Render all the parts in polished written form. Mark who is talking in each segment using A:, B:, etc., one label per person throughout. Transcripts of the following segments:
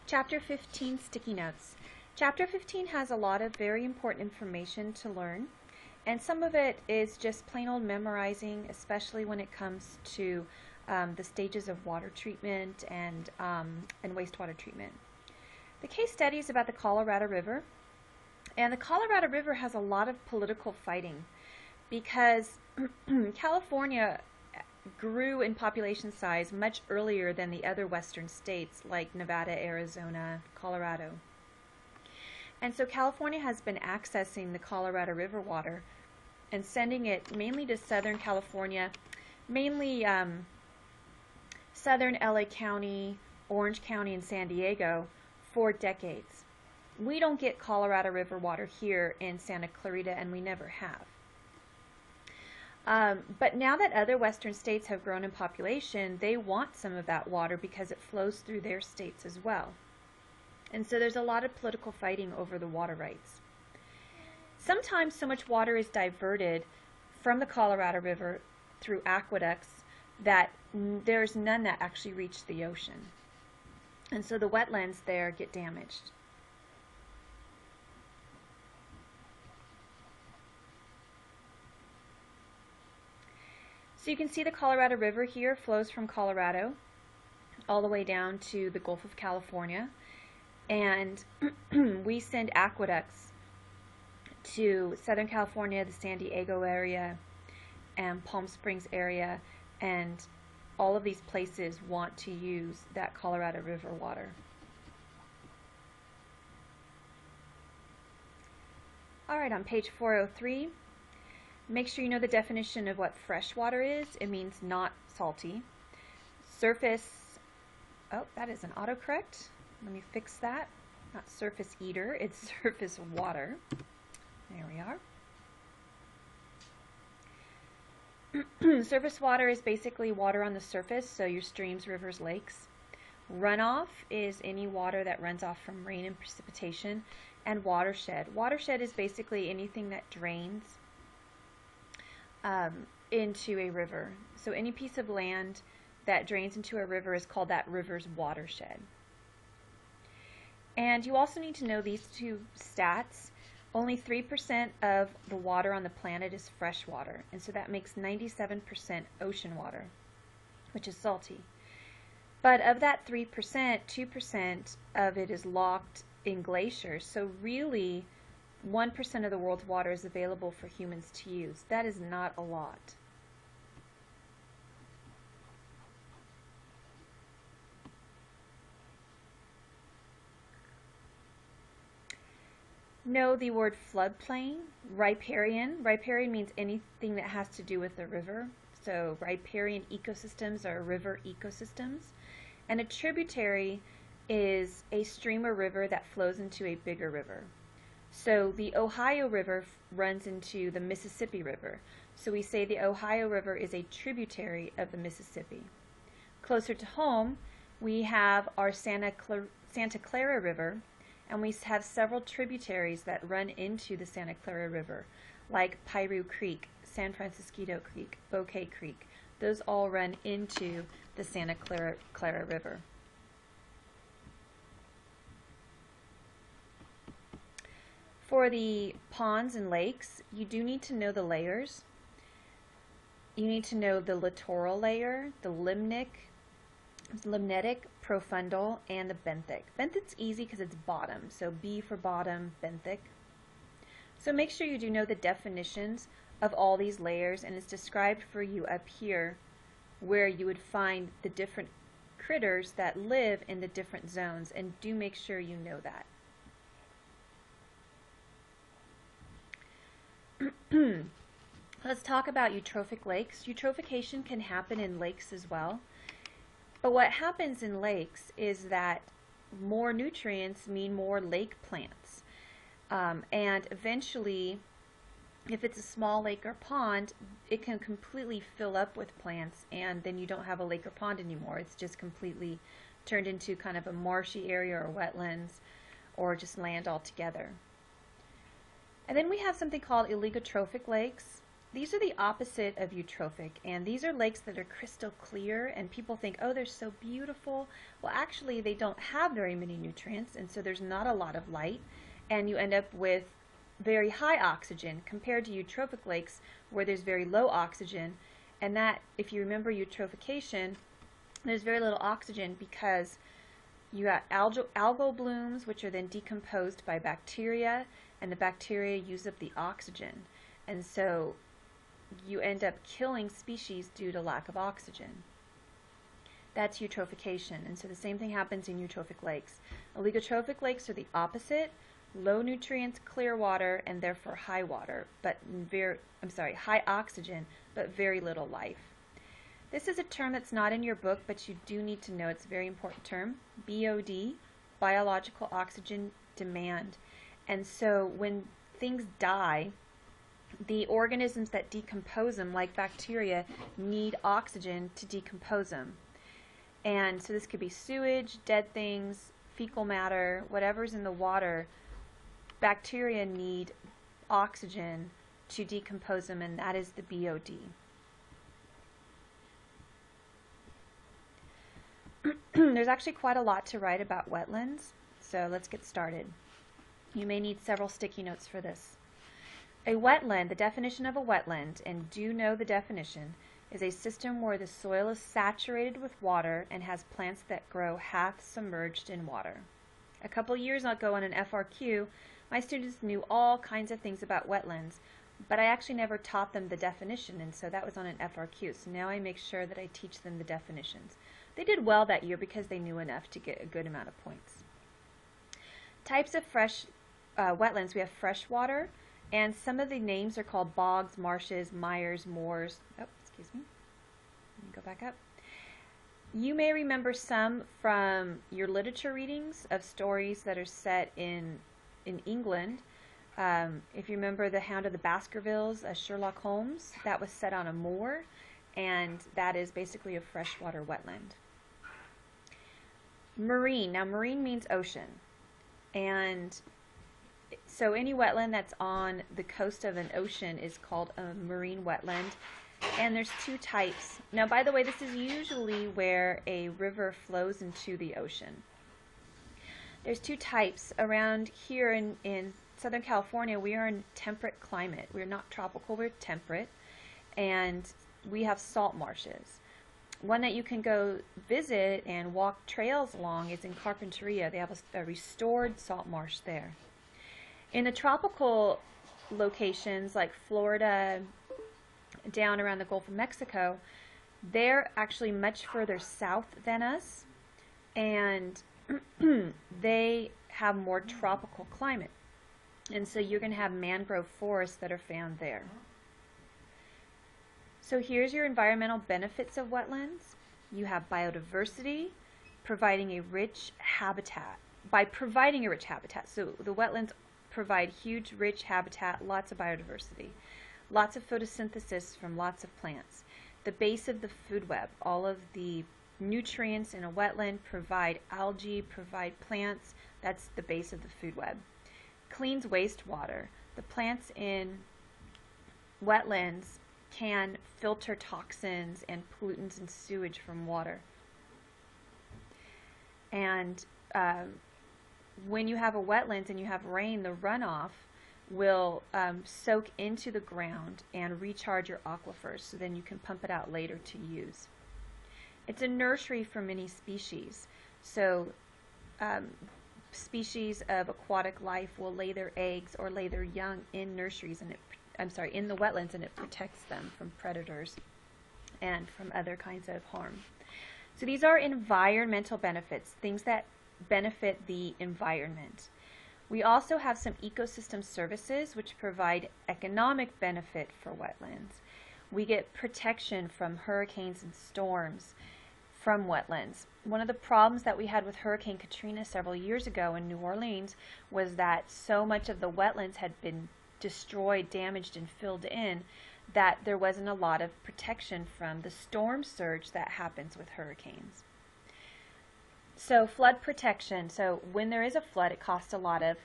A: Chapter 15, Sticky Notes. Chapter 15 has a lot of very important information to learn, and some of it is just plain old memorizing, especially when it comes to the stages of water treatment and wastewater treatment. The case study is about the Colorado River, and the Colorado River has a lot of political fighting because California grew in population size much earlier than the other western states like Nevada, Arizona, Colorado. And so California has been accessing the Colorado River water and sending it mainly to Southern California, mainly Southern LA County, Orange County, and San Diego for decades. We don't get Colorado River water here in Santa Clarita, and we never have. But now that other western states have grown in population, they want some of that water because it flows through their states as well. And so there's a lot of political fighting over the water rights. Sometimes so much water is diverted from the Colorado River through aqueducts that there's none that actually reach the ocean. And so the wetlands there get damaged. So you can see the Colorado River here flows from Colorado all the way down to the Gulf of California, and we send aqueducts to Southern California, the San Diego area, and Palm Springs area, and all of these places want to use that Colorado River water. Alright, on page 403, make sure you know the definition of what fresh water is. It means not salty. Surface, oh, that is an autocorrect. Let me fix that. Not surface eater, it's surface water. There we are. Surface water is basically water on the surface, so your streams, rivers, lakes. Runoff is any water that runs off from rain and precipitation. And watershed. Watershed is basically anything that drains into a river. So any piece of land that drains into a river is called that river's watershed. And you also need to know these two stats. Only 3% of the water on the planet is fresh water, and so that makes 97% ocean water, which is salty. But of that 3%, 2% of it is locked in glaciers, so really 1% of the world's water is available for humans to use. That is not a lot. Know the word floodplain, riparian. Riparian means anything that has to do with the river. So riparian ecosystems are river ecosystems. And a tributary is a stream or river that flows into a bigger river. So the Ohio River runs into the Mississippi River. So we say the Ohio River is a tributary of the Mississippi. Closer to home, we have our Santa Clara River, and we have several tributaries that run into the Santa Clara River, like Piru Creek, San Francisco Creek, Bouquet Creek. Those all run into the Santa Clara River. For the ponds and lakes, you do need to know the layers. You need to know the littoral layer, the limnic, limnetic, profundal, and the benthic. Benthic's easy because it's bottom, so B for bottom, benthic. So make sure you do know the definitions of all these layers, and it's described for you up here where you would find the different critters that live in the different zones, and do make sure you know that. Let's talk about eutrophic lakes. Eutrophication can happen in lakes as well. But what happens in lakes is that more nutrients mean more lake plants. And eventually, if it's a small lake or pond, it can completely fill up with plants, and then you don't have a lake or pond anymore. It's just completely turned into kind of a marshy area or wetlands or just land altogether. And then we have something called oligotrophic lakes. these are the opposite of eutrophic, and these are lakes that are crystal clear, and people think, oh, they're so beautiful. Well, actually, they don't have very many nutrients, and so there's not a lot of light, and you end up with very high oxygen compared to eutrophic lakes where there's very low oxygen. And that, if you remember eutrophication, there's very little oxygen because you got algal blooms, which are then decomposed by bacteria, and the bacteria use up the oxygen. And so you end up killing species due to lack of oxygen. That's eutrophication. And so the same thing happens in eutrophic lakes. Oligotrophic lakes are the opposite. Low nutrients, clear water, and therefore high water, but high oxygen, but very little life. This is a term that's not in your book, but you do need to know. It's a very important term. BOD, biological oxygen demand. And so when things die, the organisms that decompose them, like bacteria, need oxygen to decompose them. And so this could be sewage, dead things, fecal matter, whatever's in the water. Bacteria need oxygen to decompose them, and that is the BOD. There's actually quite a lot to write about wetlands, so let's get started. You may need several sticky notes for this. A wetland, the definition of a wetland, and do know the definition, is a system where the soil is saturated with water and has plants that grow half submerged in water. A couple years ago on an FRQ, my students knew all kinds of things about wetlands, but I actually never taught them the definition, and so that was on an FRQ. So now I make sure that I teach them the definitions. They did well that year because they knew enough to get a good amount of points. Types of fresh wetlands, we have freshwater, and some of the names are called bogs, marshes, mires, moors. Oh, excuse me. Let me go back up. You may remember some from your literature readings of stories that are set in England. If you remember The Hound of the Baskervilles, Sherlock Holmes, that was set on a moor, and that is basically a freshwater wetland. Marine. Now, marine means ocean, and so any wetland that's on the coast of an ocean is called a marine wetland, and there's two types. Now, by the way, this is usually where a river flows into the ocean. There's two types. Around here in Southern California, we are in temperate climate. We're not tropical, we're temperate, and we have salt marshes. One that you can go visit and walk trails along is in Carpinteria. They have a restored salt marsh there. In the tropical locations like Florida, down around the Gulf of Mexico, they're actually much further south than us, and they have more tropical climate. And so you're going to have mangrove forests that are found there. So here's your environmental benefits of wetlands. You have biodiversity, providing a rich habitat. By providing a rich habitat, so the wetlands provide huge, rich habitat, lots of biodiversity, lots of photosynthesis from lots of plants. The base of the food web, all of the nutrients in a wetland provide algae, provide plants. That's the base of the food web. Cleans wastewater. The plants in wetlands can filter toxins and pollutants and sewage from water. And when you have a wetlands and you have rain, the runoff will soak into the ground and recharge your aquifers, so then you can pump it out later to use. It's a nursery for many species. So species of aquatic life will lay their eggs or lay their young in nurseries, and in the wetlands, and it protects them from predators and from other kinds of harm. So these are environmental benefits, things that benefit the environment. We also have some ecosystem services which provide economic benefit for wetlands. We get protection from hurricanes and storms from wetlands. One of the problems that we had with Hurricane Katrina several years ago in New Orleans was that so much of the wetlands had been destroyed, damaged, and filled in that there wasn't a lot of protection from the storm surge that happens with hurricanes. So flood protection. So when there is a flood, it costs a lot of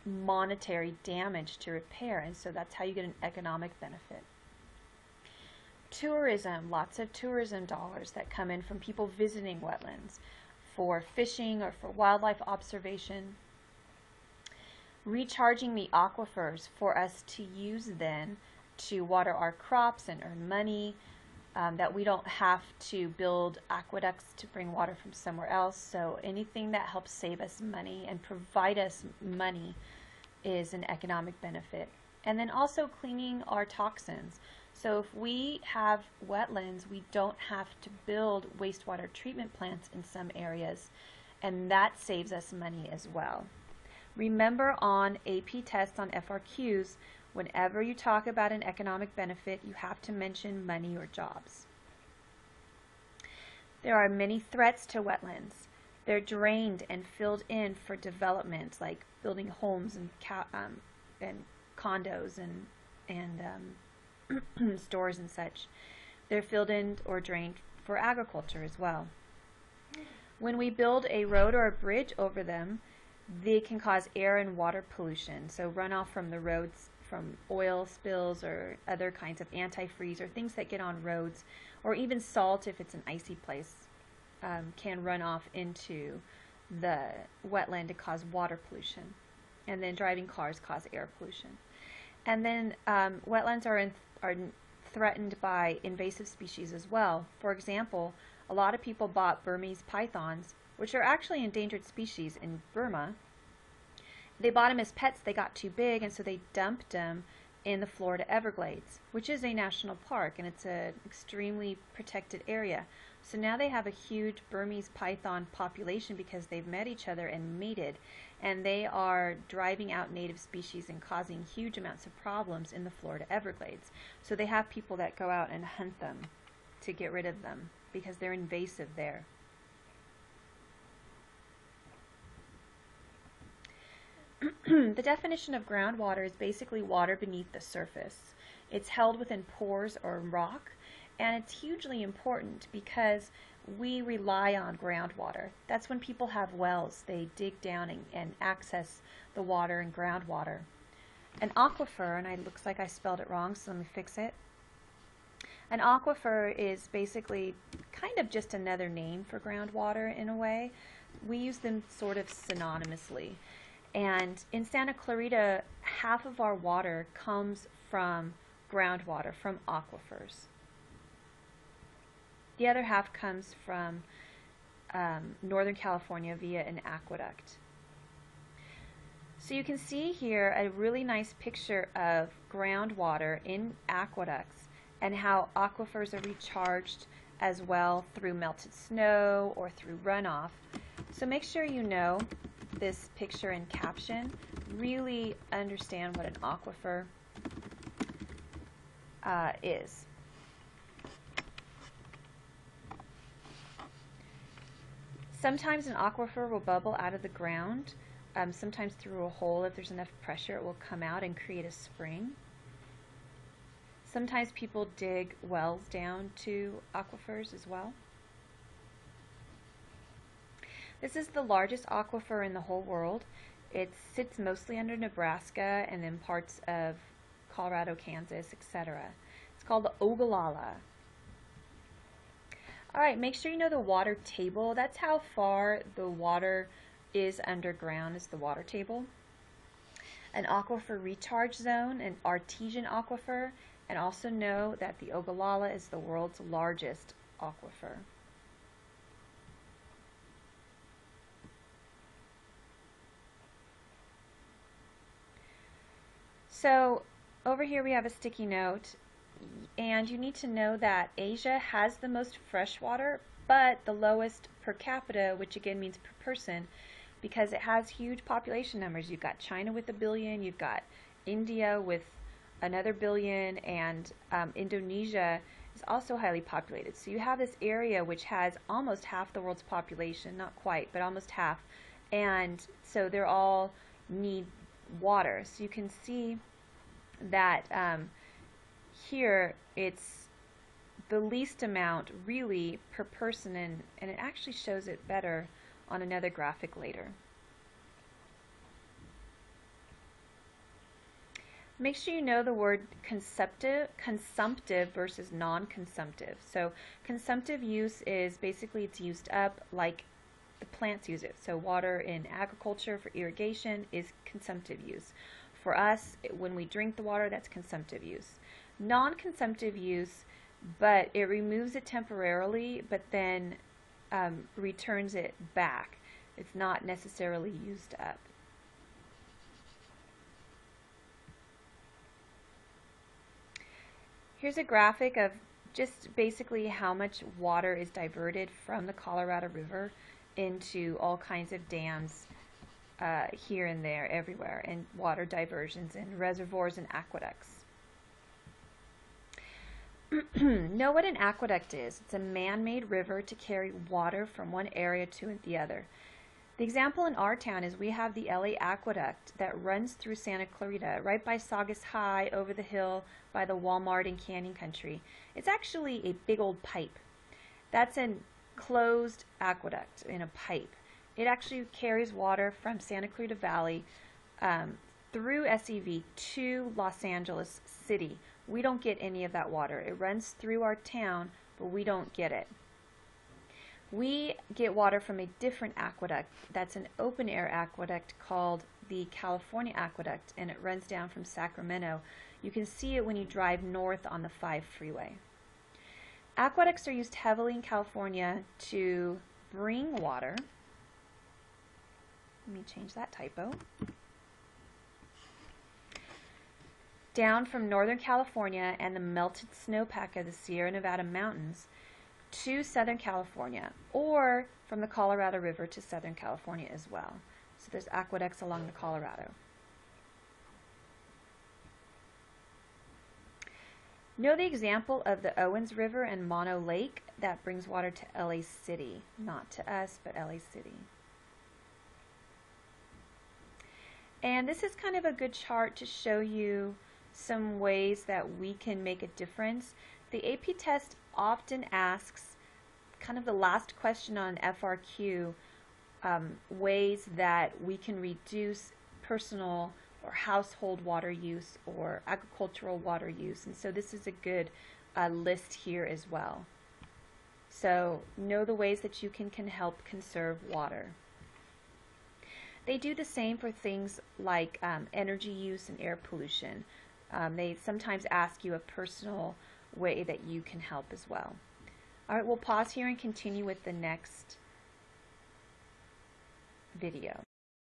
A: monetary damage to repair, and so that's how you get an economic benefit. Tourism, lots of tourism dollars that come in from people visiting wetlands for fishing or for wildlife observation. Recharging the aquifers for us to use then to water our crops and earn money, that we don't have to build aqueducts to bring water from somewhere else. So anything that helps save us money and provide us money is an economic benefit. And then also cleaning our toxins. So if we have wetlands, we don't have to build wastewater treatment plants in some areas, and that saves us money as well. Remember on AP tests on FRQs, whenever you talk about an economic benefit, you have to mention money or jobs. There are many threats to wetlands. They're drained and filled in for development, like building homes and condos and stores and such. They're filled in or drained for agriculture as well. When we build a road or a bridge over them, they can cause air and water pollution, so runoff from the roads from oil spills or other kinds of antifreeze or things that get on roads, or even salt if it's an icy place, can run off into the wetland to cause water pollution. And then driving cars cause air pollution. And then wetlands are threatened by invasive species as well. For example, a lot of people bought Burmese pythons, which are actually endangered species in Burma. They bought them as pets. They got too big, and so they dumped them in the Florida Everglades, which is a national park, and it's an extremely protected area. So now they have a huge Burmese python population because they've met each other and mated, and they are driving out native species and causing huge amounts of problems in the Florida Everglades. So they have people that go out and hunt them to get rid of them because they're invasive there. The definition of groundwater is basically water beneath the surface. It's held within pores or rock, and it's hugely important because we rely on groundwater. That's when people have wells. They dig down and access the water and groundwater. An aquifer, and it looks like I spelled it wrong, so let me fix it. An aquifer is basically kind of just another name for groundwater in a way. We use them sort of synonymously. And in Santa Clarita, half of our water comes from groundwater, from aquifers. The other half comes from Northern California via an aqueduct. So you can see here a really nice picture of groundwater in aqueducts and how aquifers are recharged as well through melted snow or through runoff. So make sure you know this picture and caption, really understand what an aquifer is. Sometimes an aquifer will bubble out of the ground, sometimes through a hole. If there's enough pressure, it will come out and create a spring. Sometimes people dig wells down to aquifers as well. This is the largest aquifer in the whole world. It sits mostly under Nebraska and then parts of Colorado, Kansas, etc. It's called the Ogallala. Alright, make sure you know the water table. That's how far the water is underground, is the water table. An aquifer recharge zone, an artesian aquifer, and also know that the Ogallala is the world's largest aquifer. So over here we have a sticky note, and you need to know that Asia has the most fresh water, but the lowest per capita, which again means per person, because it has huge population numbers. You've got China with 1 billion, you've got India with another 1 billion, and Indonesia is also highly populated. So you have this area which has almost half the world's population, not quite, but almost half, and so they're all need water. So you can see that here it's the least amount really per person, and it actually shows it better on another graphic later. Make sure you know the word consumptive versus non-consumptive. So consumptive use is basically it's used up like the plants use it. So water in agriculture for irrigation is consumptive use. For us, when we drink the water, that's consumptive use. Non-consumptive use, but it removes it temporarily, but then returns it back. It's not necessarily used up. Here's a graphic of just basically how much water is diverted from the Colorado River into all kinds of dams here and there, everywhere, and water diversions and reservoirs and aqueducts. Know what an aqueduct is. It's a man-made river to carry water from one area to the other. The example in our town is we have the LA Aqueduct that runs through Santa Clarita, right by Saugus High, over the hill by the Walmart in Canyon Country. It's actually a big old pipe. That's a closed aqueduct in a pipe. It actually carries water from Santa Clarita Valley through SEV to Los Angeles City. We don't get any of that water. It runs through our town, but we don't get it. We get water from a different aqueduct. That's an open air aqueduct called the California Aqueduct, and it runs down from Sacramento. You can see it when you drive north on the 5 freeway. Aqueducts are used heavily in California to bring water. Let me change that typo. Down from Northern California and the melted snowpack of the Sierra Nevada mountains to Southern California, or from the Colorado River to Southern California as well. So there's aqueducts along the Colorado. Know the example of the Owens River and Mono Lake that brings water to LA City. Not to us, but LA City. And this is kind of a good chart to show you some ways that we can make a difference. The AP test often asks, kind of the last question on FRQ, ways that we can reduce personal or household water use or agricultural water use. And so this is a good list here as well. So know the ways that you can help conserve water. They do the same for things like energy use and air pollution. They sometimes ask you a personal way that you can help as well. All right, we'll pause here and continue with the next video.